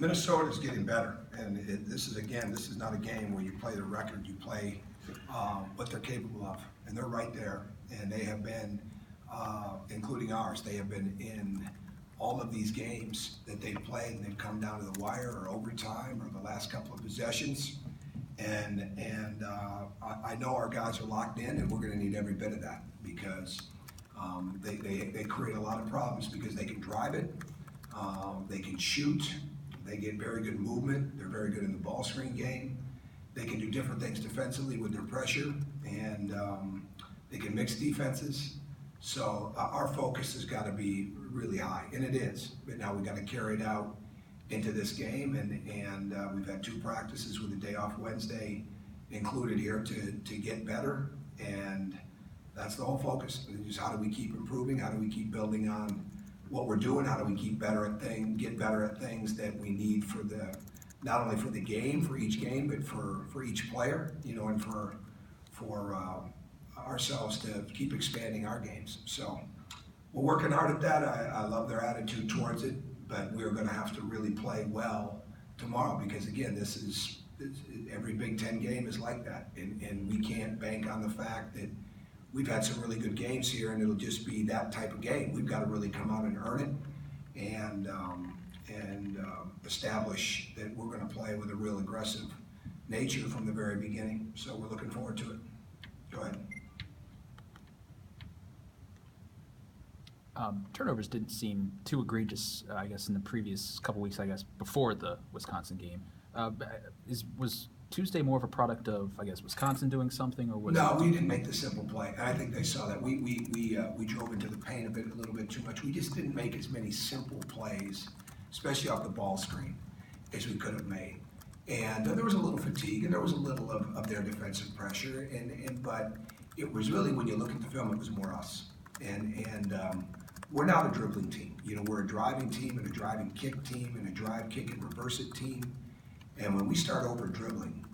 Minnesota's getting better, and this is not a game where you play the record. You play what they're capable of, and they're right there. And they have been, including ours, they have been in all of these games that they've played, and they've come down to the wire or overtime or the last couple of possessions. And I know our guys are locked in, and we're going to need every bit of that because they create a lot of problems because they can drive it, they can shoot. They get very good movement. They're very good in the ball screen game. They can do different things defensively with their pressure, and they can mix defenses. So our focus has got to be really high, and it is. But now we've got to carry it out into this game, and we've had 2 practices with a day off Wednesday included here to get better, and that's the whole focus. It's just how do we keep improving? How do we keep building on what we're doing? How do we keep better at get better at things that we need for not only for the game, for each game, but for each player, and for ourselves to keep expanding our games. So we're working hard at that. I love their attitude towards it, but we're going to have to really play well tomorrow because again, every Big Ten game is like that, and we can't bank on the fact that we've had some really good games here, and it'll just be that type of game. We've got to really come out and earn it, and establish that we're going to play with a real aggressive nature from the very beginning. So we're looking forward to it. Go ahead. Turnovers didn't seem too egregious, I guess, in the previous couple weeks, I guess, before the Wisconsin game. Was Tuesday more of a product of, I guess, Wisconsin doing something, or was No, we didn't make the simple play, and I think they saw that. We drove into the paint a little bit too much. We just didn't make as many simple plays, especially off the ball screen, as we could have made. And there was a little fatigue, and there was a little of their defensive pressure, but it was really, when you look at the film, it was more us. And we're not a dribbling team. We're a driving team and a driving kick team and a drive, kick, and reverse it team. And when we start over dribbling,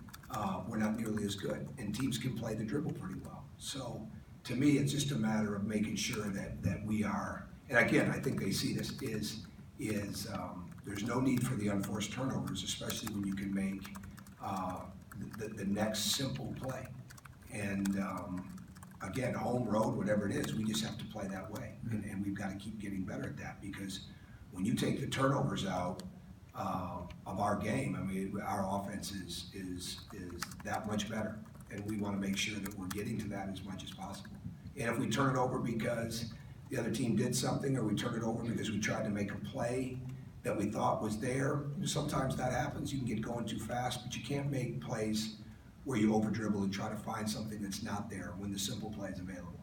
we're not nearly as good, and teams can play the dribble pretty well. So to me, it's just a matter of making sure that we are, and again, I think they see this there's no need for the unforced turnovers, especially when you can make the next simple play. And again, home, road, whatever it is, we just have to play that way, and we've got to keep getting better at that because when you take the turnovers out of our game, I mean, our offense is that much better, and we want to make sure that we're getting to that as much as possible. And if we turn it over because the other team did something, or we turn it over because we tried to make a play that we thought was there, sometimes that happens. You can get going too fast, but you can't make plays where you over dribble and try to find something that's not there when the simple play is available.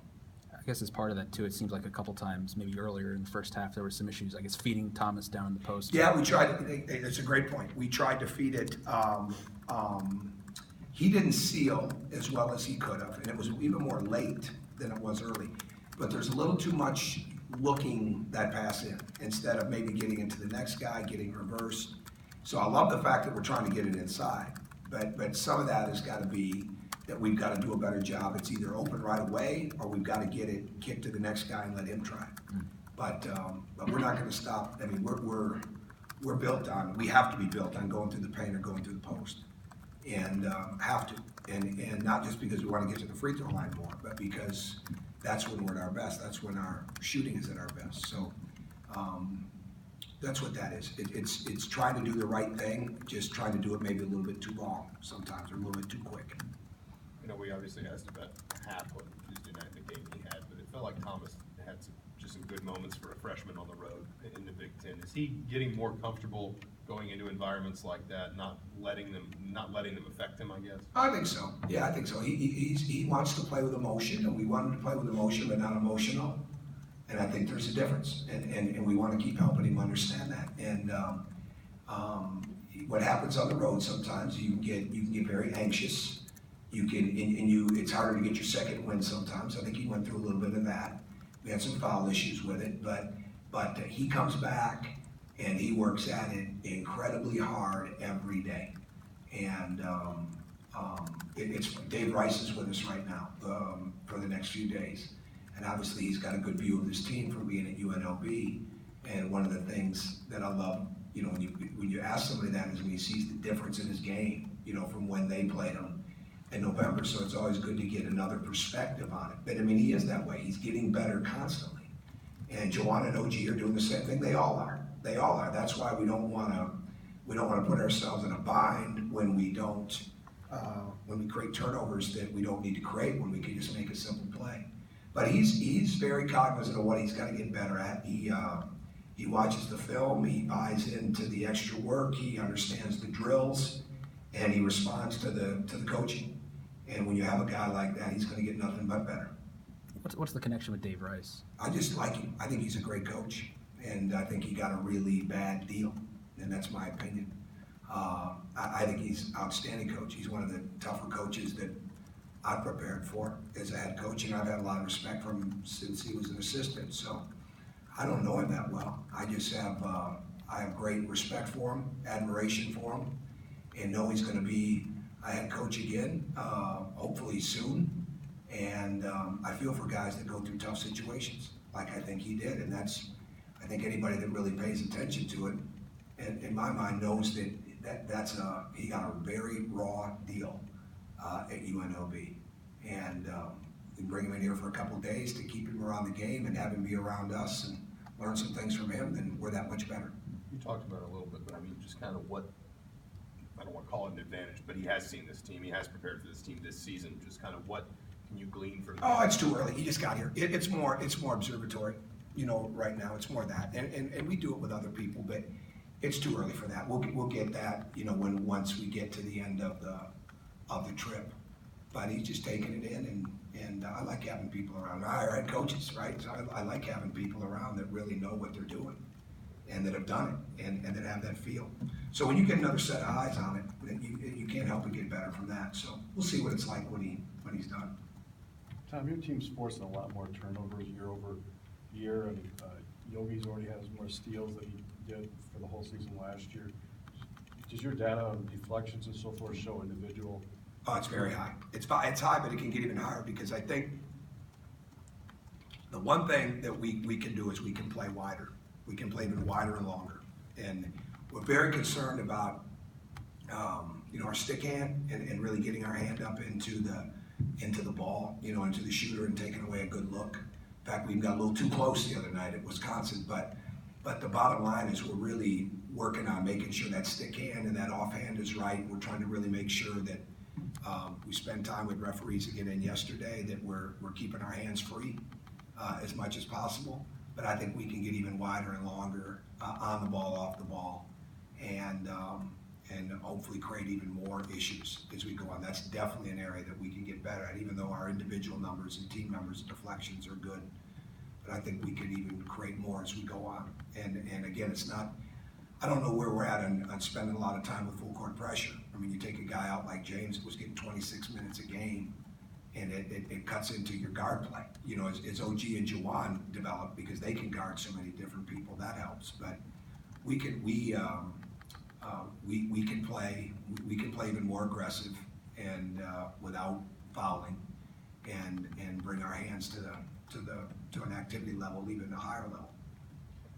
I guess as part of that too, it seems like a couple times, maybe earlier in the first half, there were some issues, I guess, feeding Thomas down the post. Yeah, we tried. That's a great point. We tried to feed it. He didn't seal as well as he could have, and it was even more late than it was early. But there's a little too much looking that pass in instead of maybe getting into the next guy, getting reversed. So I love the fact that we're trying to get it inside, but some of that has got to be that we've got to do a better job. It's either open right away, or we've got to get it kicked to the next guy and let him try. But we're not going to stop. I mean, we're built on. We have to be built on going through the paint or going through the post, and have to. And not just because we want to get to the free throw line more, but because that's when we're at our best. That's when our shooting is at our best. So that's what that is. It's trying to do the right thing, just trying to do it maybe a little bit too long sometimes, or a little bit too quick. We obviously asked about half what Tuesday night the game he had, but it felt like Thomas had just some good moments for a freshman on the road in the Big Ten. Is he getting more comfortable going into environments like that, not letting them affect him, I guess? I think so. Yeah, I think so. He wants to play with emotion, and we want him to play with emotion, but not emotional. And I think there's a difference, and we want to keep helping him understand that. And what happens on the road sometimes, you can get very anxious. It's harder to get your second win sometimes. I think he went through a little bit of that. We had some foul issues with it, but he comes back and he works at it incredibly hard every day. And it's Dave Rice is with us right now for the next few days, and obviously he's got a good view of this team from being at UNLV. And one of the things that I love, when you you ask somebody that is when he sees the difference in his game, from when they played him in November. So it's always good to get another perspective on it. But I mean, he is that way. He's getting better constantly. And Juwan and OG are doing the same thing. They all are. They all are. That's why we don't want to put ourselves in a bind when we don't, when we create turnovers that we don't need to create, when we can just make a simple play. But he's very cognizant of what he's got to get better at. He watches the film. He buys into the extra work. He understands the drills, and he responds to the coaching. And when you have a guy like that, he's going to get nothing but better. What's the connection with Dave Rice? I just like him. I think he's a great coach, and I think he got a really bad deal, and that's my opinion. I think he's an outstanding coach. He's one of the tougher coaches that I've prepared for as a head coach, and I've had a lot of respect for him since he was an assistant. So I don't know him that well. I just have I have great respect for him, admiration for him, and know he's going to be a head coach again, hopefully soon. And I feel for guys that go through tough situations, like I think he did. And I think anybody that really pays attention to it, and in my mind, knows that he got a very raw deal at UNLV. And we bring him in here for a couple of days to keep him around the game and have him be around us and learn some things from him, then we're that much better. You talked about it a little bit, but I mean, just kind of what, I don't want to call it an advantage, but he has seen this team. He has prepared for this team this season. Just kind of what can you glean from that? Oh, it's too early. He just got here. It's more observatory, right now. It's more that, and we do it with other people, but it's too early for that. We'll get that, once we get to the end of the trip. But he's just taking it in, and I like having people around. I head coaches, right? So I like having people around that really know what they're doing and that have done it and that have that feel. So when you get another set of eyes on it, you can't help but get better from that. So we'll see what it's like when he's done. Tom, your team's forcing a lot more turnovers year over year, and Yogi's already has more steals than he did for the whole season last year. Does your data on deflections and so forth show individual? Oh, it's very high. It's high, but it can get even higher because I think the one thing that we can do is we can play wider. We can play even wider and longer. And we're very concerned about, our stick hand and really getting our hand up into the ball, into the shooter and taking away a good look. In fact, we got a little too close the other night at Wisconsin, but the bottom line is we're really working on making sure that stick hand and that offhand is right. We're trying to really make sure that we spend time with referees again in yesterday, that we're keeping our hands free as much as possible. But I think we can get even wider and longer on the ball, off the ball, and hopefully create even more issues as we go on. That's definitely an area that we can get better at, even though our individual numbers and team numbers and deflections are good. But I think we could even create more as we go on. And again, it's not, I don't know where we're at on spending a lot of time with full court pressure. I mean, you take a guy out like James that was getting 26 minutes a game, and it cuts into your guard play. As OG and Juwan develop, because they can guard so many different people, that helps. But we can play even more aggressive and without fouling, and bring our hands to an activity level, even a higher level.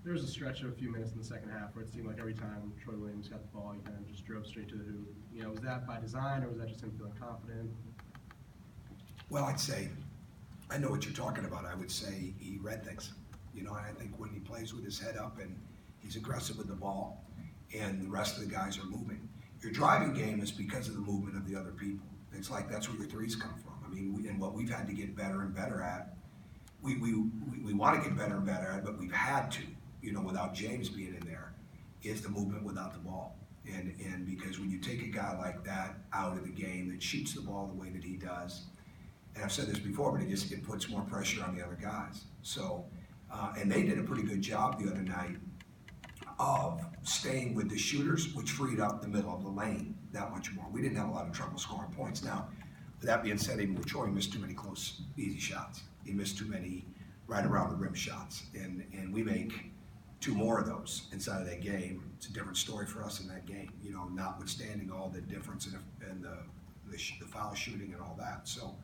There was a stretch of a few minutes in the second half where it seemed like every time Troy Williams got the ball, he kind of just drove straight to the hoop. Was that by design, or was that just him feeling confident? Well, I'd say, I know what you're talking about. I would say he read things. And I think when he plays with his head up and he's aggressive with the ball and the rest of the guys are moving, your driving game is because of the movement of the other people. It's like that's where your threes come from. I mean, and what we've had to get better and better at, we want to get better and better at, but we've had to, without James being in there, is the movement without the ball. And because when you take a guy like that out of the game that shoots the ball the way that he does, and I've said this before, but it puts more pressure on the other guys. So, and they did a pretty good job the other night of staying with the shooters, which freed up the middle of the lane that much more. We didn't have a lot of trouble scoring points. Now, with that being said, even with Troy, he missed too many close, easy shots. He missed too many right around the rim shots, and we make 2 more of those inside of that game. It's a different story for us in that game, notwithstanding all the difference in the foul shooting and all that. So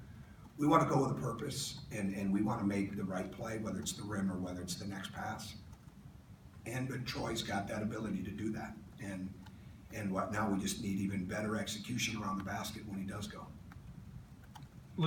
we want to go with a purpose, and we want to make the right play, whether it's the rim or whether it's the next pass. But Troy's got that ability to do that, and And now we just need even better execution around the basket when he does go.